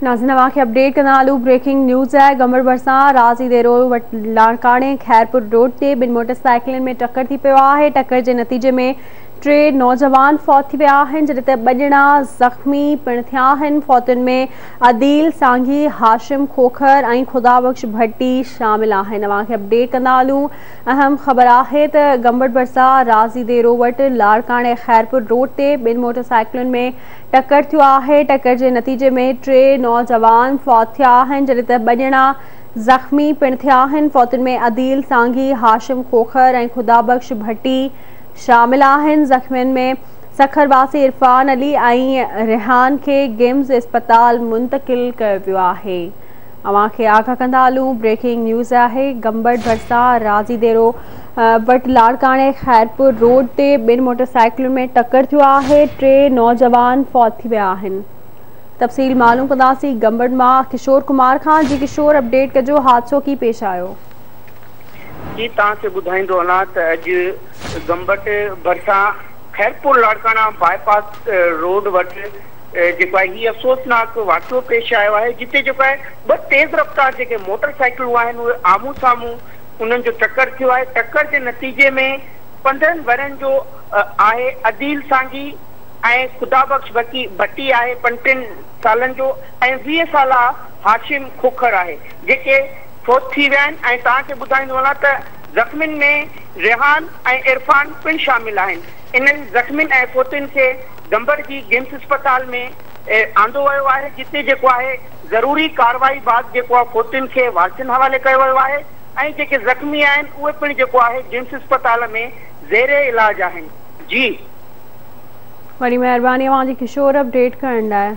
नाज़रीन अवांखे अपडेट कंदा हलूं। ब्रेकिंग न्यूज़ है। गंबड़ भरिसां राज़ी देरो लाड़काणे खैरपुर रोड ते बिन मोटरसाइकिलन में टक्कर थी पियो आहे। टक्कर जे नतीजे में 3 नौजवान फौत थी विया आहिनि, जॾहिं त 2 ॼणा ज़ख़्मी पिण थिया आहिनि। फौतुनि में अदील सांघी, हाशिम खोखर ऐं खुदाबख्श भट्टी शामिल आहिनि। अवांखे अपडेट कंदा हलूं। अहम ख़बर आहे त गंबड़ भरिसां राज़ी देरो वटि लाड़काणे खैरपुर रोड ते बिन मोटरसाइकिलुनि में टक्कर थियो आहे। टक्कर जे नतीजे में 3 नौजवान फौत थिया आहिनि, जॾहिं त 2 ॼणा ज़ख़्मी पिण थिया आहिनि। फौतुनि में अदील सांघी, हाशिम खोखर ऐं खुदाबख्श भट्टी शामिल आहिनि। ज़ख़्मियुनि में सखरवासी इरफान अली ऐं रिहान खे गिम्स अस्पताल मुंतकिल कयो वियो आहे। अवांखे आगाह कंदा हलूं। ब्रेकिंग न्यूज़ आहे। गंबड़ भरिसां राज़ी देरो वटि लाड़काणे खैरपुर रोड ते 2 मोटरसाइकिलुनि में टक्कर थियो आहे। 3 नौजवान फौत थी विया आहिनि। तफ़सील मालूम कंदासीं गंबड़ मां किशोर कुमार खां। जी किशोर, अपडेट कजो, हादसो की पेश आयो? जी तव्हांखे ॿुधाईंदो वञा त अॼु गंबड़ भरिसां खैरपुर लाड़काणा बाईपास रोड वटि जेको आहे हीउ अफ़सोसनाक वाक़ियो पेश आयो आहे, जिते जेको आहे 2 तेज़ रफ़्तार जेके मोटरसाइकिलूं आहिनि उहे आम्हूं साम्हूं उन्हनि जो टक्कर थियो आहे। टक्कर जे नतीजे में 15 वरनि जो आहे अदील सांघी ऐं खुदाबख्श भट्टी आहे 35 सालनि जो ऐं 20 साला हाशिम खोखर आहे, जेके फौत थी विया आहिनि। ऐं तव्हांखे ॿुधाईंदो वञा त ज़ख़्मियुनि में रिहान ऐं इरफान पिण शामिल आहिनि। इन्हनि ज़ख़्मियुनि ऐं फौतुनि खे गंबड़ जी गिम्स अस्पताल में आंदो वियो आहे, जिते जेको आहे ज़रूरी कार्रवाई बाद जेको आहे फौतुनि खे वारसियुनि हवाले कयो वियो आहे ऐं जेके ज़ख़्मी आहिनि उहे पिण जेको आहे गिम्स अस्पताल में ज़ेरे इलाज आहिनि। जी वॾी महिरबानी अवांजी किशोर अपडेट करण लाइ।